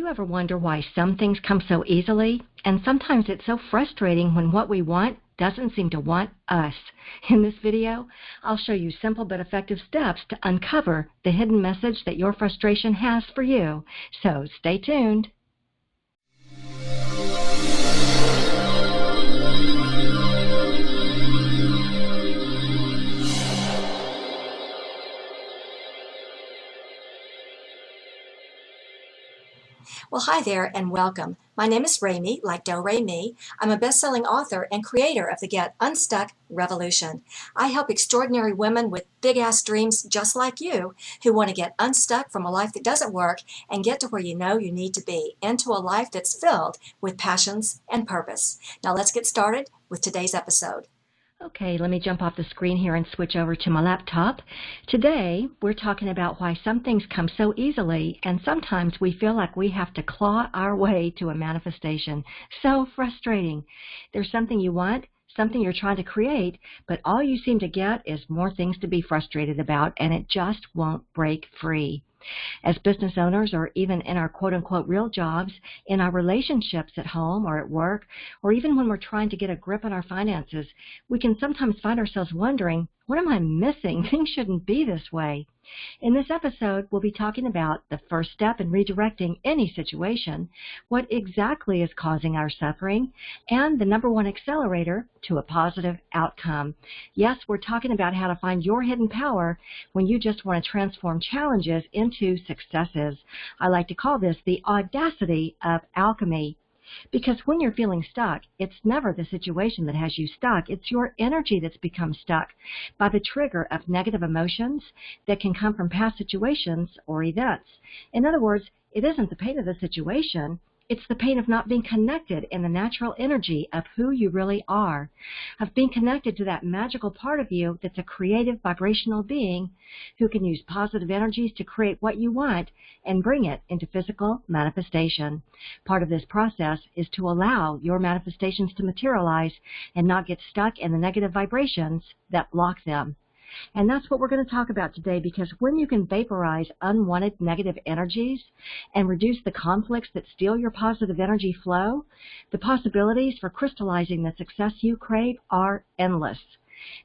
you ever wonder why some things come so easily, and sometimes it's so frustrating when what we want doesn't seem to want us? In this video, I'll show you simple but effective steps to uncover the hidden message that your frustration has for you. So stay tuned. Well, hi there and welcome. My name is Remy, like Do Re Mi. I'm a best-selling author and creator of the Get Unstuck Revolution. I help extraordinary women with big-ass dreams just like you who want to get unstuck from a life that doesn't work and get to where you know you need to be, into a life that's filled with passions and purpose. Now let's get started with today's episode. Okay, let me jump off the screen here and switch over to my laptop. Today, we're talking about why some things come so easily, and sometimes we feel like we have to claw our way to a manifestation. So frustrating. There's something you want, something you're trying to create, but all you seem to get is more things to be frustrated about, and it just won't break free. As business owners, or even in our quote-unquote real jobs, in our relationships at home or at work, or even when we're trying to get a grip on our finances, we can sometimes find ourselves wondering, what am I missing? Things shouldn't be this way. In this episode, we'll be talking about the first step in redirecting any situation, what exactly is causing our suffering, and the #1 accelerator to a positive outcome. Yes, we're talking about how to find your hidden power when you just want to transform challenges into successes. I like to call this the audacity of alchemy. Because when you're feeling stuck, it's never the situation that has you stuck. It's your energy that's become stuck by the trigger of negative emotions that can come from past situations or events. In other words, it isn't the pain of the situation. It's the pain of not being connected in the natural energy of who you really are, of being connected to that magical part of you that's a creative vibrational being who can use positive energies to create what you want and bring it into physical manifestation. Part of this process is to allow your manifestations to materialize and not get stuck in the negative vibrations that block them. And that's what we're going to talk about today, because when you can vaporize unwanted negative energies and reduce the conflicts that steal your positive energy flow, the possibilities for crystallizing the success you crave are endless.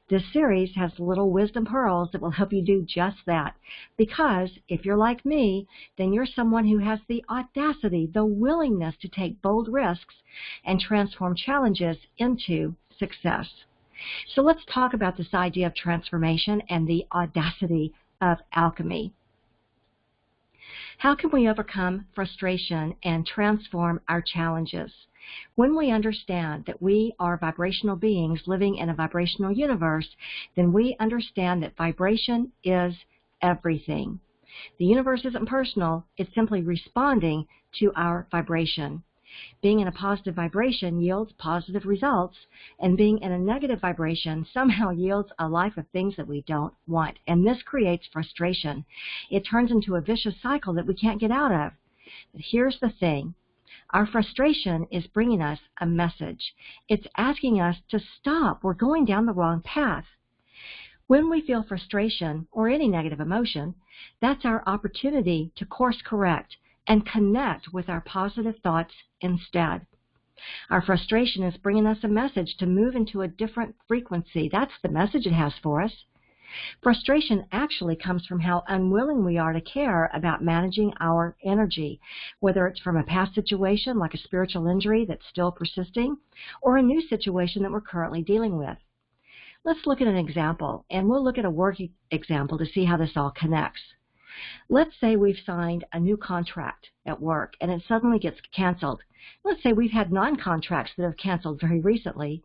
This series has little wisdom pearls that will help you do just that, because if you're like me, then you're someone who has the audacity, the willingness to take bold risks and transform challenges into success. So let's talk about this idea of transformation and the audacity of alchemy. How can we overcome frustration and transform our challenges? When we understand that we are vibrational beings living in a vibrational universe, then we understand that vibration is everything. The universe isn't personal, it's simply responding to our vibration. Being in a positive vibration yields positive results, and being in a negative vibration somehow yields a life of things that we don't want. And this creates frustration. It turns into a vicious cycle that we can't get out of. But here's the thing. Our frustration is bringing us a message. It's asking us to stop. We're going down the wrong path. When we feel frustration or any negative emotion, that's our opportunity to course correct and connect with our positive thoughts instead. Our frustration is bringing us a message to move into a different frequency. That's the message it has for us. Frustration actually comes from how unwilling we are to care about managing our energy, whether it's from a past situation like a spiritual injury that's still persisting, or a new situation that we're currently dealing with. Let's look at an example, and we'll look at a work example to see how this all connects. Let's say we've signed a new contract at work and it suddenly gets canceled. Let's say we've had non-contracts that have canceled very recently.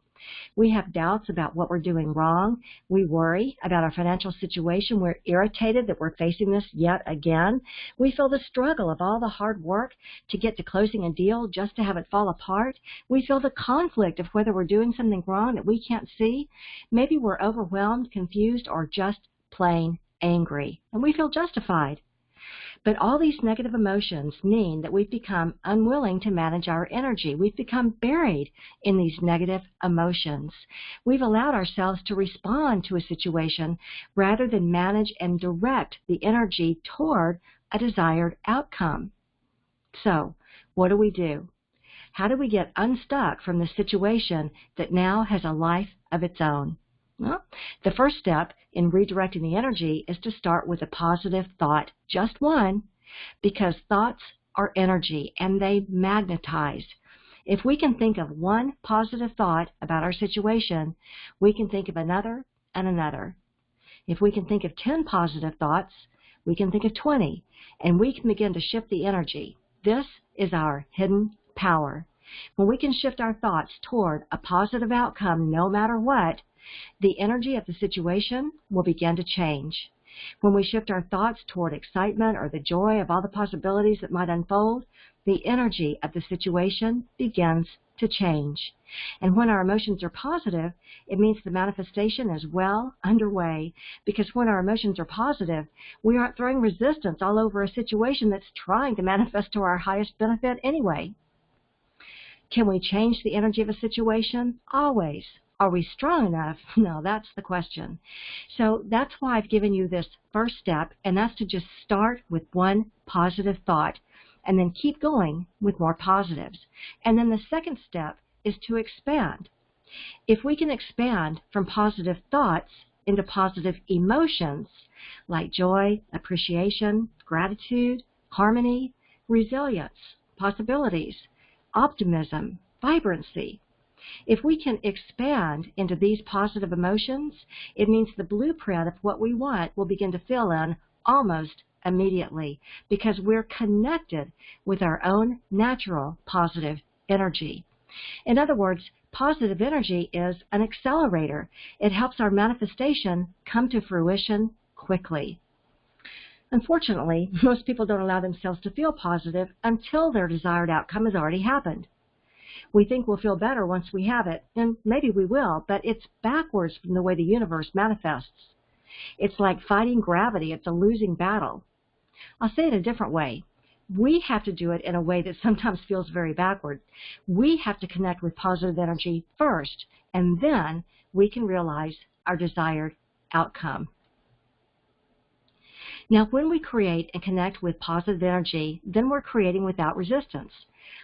We have doubts about what we're doing wrong. We worry about our financial situation. We're irritated that we're facing this yet again. We feel the struggle of all the hard work to get to closing a deal just to have it fall apart. We feel the conflict of whether we're doing something wrong that we can't see. Maybe we're overwhelmed, confused, or just plain angry, and we feel justified. But all these negative emotions mean that we've become unwilling to manage our energy. We've become buried in these negative emotions. We've allowed ourselves to respond to a situation rather than manage and direct the energy toward a desired outcome. So, what do? How do we get unstuck from the situation that now has a life of its own? Well, the first step in redirecting the energy is to start with a positive thought, just one, because thoughts are energy and they magnetize. If we can think of one positive thought about our situation, we can think of another and another. If we can think of 10 positive thoughts, we can think of 20, and we can begin to shift the energy. This is our hidden power. When we can shift our thoughts toward a positive outcome no matter what, the energy of the situation will begin to change. When we shift our thoughts toward excitement or the joy of all the possibilities that might unfold, the energy of the situation begins to change. And when our emotions are positive, it means the manifestation is well underway, because when our emotions are positive, we aren't throwing resistance all over a situation that's trying to manifest to our highest benefit anyway. Can we change the energy of a situation? Always. Are we strong enough? No, that's the question. So that's why I've given you this first step, and that's to just start with one positive thought and then keep going with more positives. And then the second step is to expand. If we can expand from positive thoughts into positive emotions like joy, appreciation, gratitude, harmony, resilience, possibilities, optimism, vibrancy. If we can expand into these positive emotions, it means the blueprint of what we want will begin to fill in almost immediately, because we're connected with our own natural positive energy. In other words, positive energy is an accelerator. It helps our manifestation come to fruition quickly. Unfortunately, most people don't allow themselves to feel positive until their desired outcome has already happened. We think we'll feel better once we have it, and maybe we will, but it's backwards from the way the universe manifests. It's like fighting gravity. It's a losing battle. I'll say it a different way. We have to do it in a way that sometimes feels very backward. We have to connect with positive energy first, and then we can realize our desired outcome. Now, when we create and connect with positive energy, then we're creating without resistance.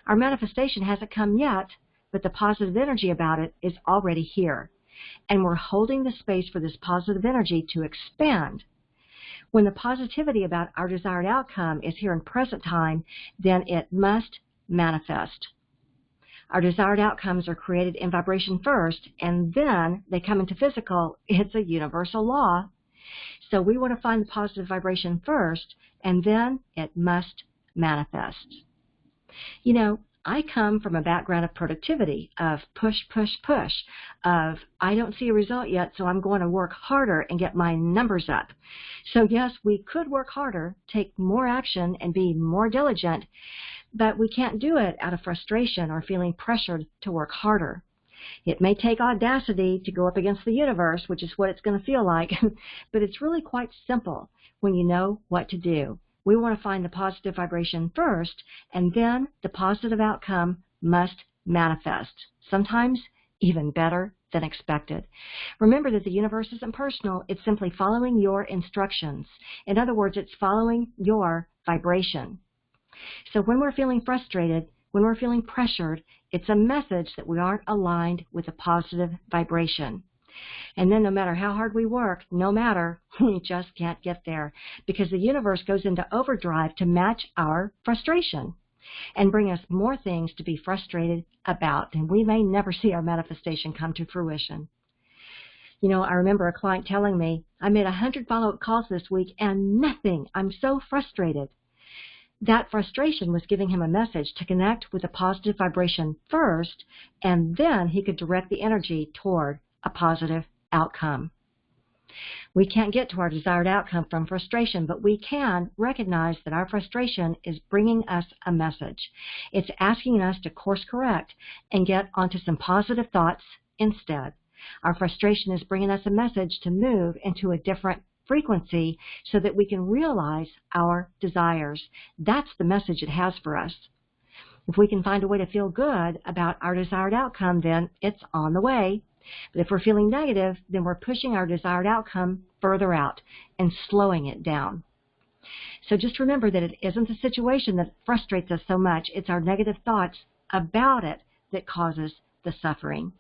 Our manifestation hasn't come yet, but the positive energy about it is already here. And we're holding the space for this positive energy to expand. When the positivity about our desired outcome is here in present time, then it must manifest. Our desired outcomes are created in vibration first, and then they come into physical. It's a universal law. So we want to find the positive vibration first, and then it must manifest. You know, I come from a background of productivity, of push, push, push, of I don't see a result yet, so I'm going to work harder and get my numbers up. So yes, we could work harder, take more action, and be more diligent, but we can't do it out of frustration or feeling pressured to work harder. It may take audacity to go up against the universe, which is what it's going to feel like, but it's really quite simple when you know what to do. We want to find the positive vibration first, and then the positive outcome must manifest, sometimes even better than expected. Remember that the universe isn't personal. It's simply following your instructions. In other words, it's following your vibration. So when we're feeling frustrated, when we're feeling pressured, it's a message that we aren't aligned with a positive vibration. And then no matter how hard we work, we just can't get there, because the universe goes into overdrive to match our frustration and bring us more things to be frustrated about, and we may never see our manifestation come to fruition. You know, I remember a client telling me, I made 100 follow-up calls this week and nothing. I'm so frustrated. That frustration was giving him a message to connect with a positive vibration first, and then he could direct the energy toward a positive outcome. We can't get to our desired outcome from frustration, but we can recognize that our frustration is bringing us a message. It's asking us to course correct and get onto some positive thoughts instead. Our frustration is bringing us a message to move into a different frequency so that we can realize our desires. That's the message it has for us. If we can find a way to feel good about our desired outcome, then it's on the way. But if we're feeling negative, then we're pushing our desired outcome further out and slowing it down. So just remember that it isn't the situation that frustrates us so much. It's our negative thoughts about it that causes the suffering.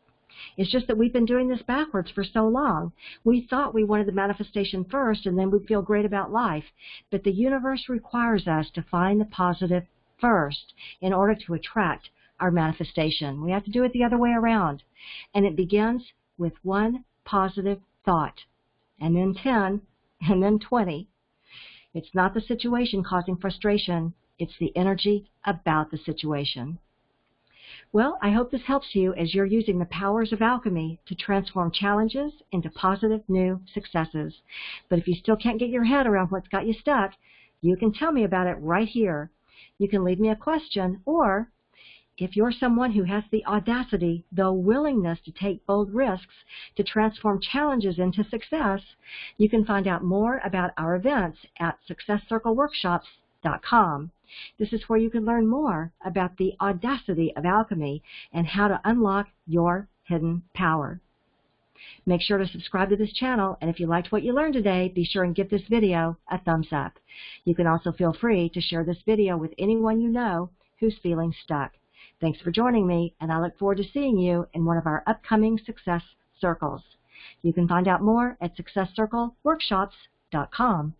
It's just that we've been doing this backwards for so long. We thought we wanted the manifestation first, and then we'd feel great about life. But the universe requires us to find the positive first in order to attract our manifestation. We have to do it the other way around. And it begins with one positive thought, and then 10, and then 20. It's not the situation causing frustration. It's the energy about the situation. Well, I hope this helps you as you're using the powers of alchemy to transform challenges into positive new successes. But if you still can't get your head around what's got you stuck, you can tell me about it right here. You can leave me a question, or if you're someone who has the audacity, the willingness to take bold risks to transform challenges into success, you can find out more about our events at successcircleworkshops.com. This is where you can learn more about the audacity of alchemy and how to unlock your hidden power. Make sure to subscribe to this channel, and if you liked what you learned today, be sure and give this video a thumbs up. You can also feel free to share this video with anyone you know who's feeling stuck. Thanks for joining me, and I look forward to seeing you in one of our upcoming Success Circles. You can find out more at successcircleworkshops.com.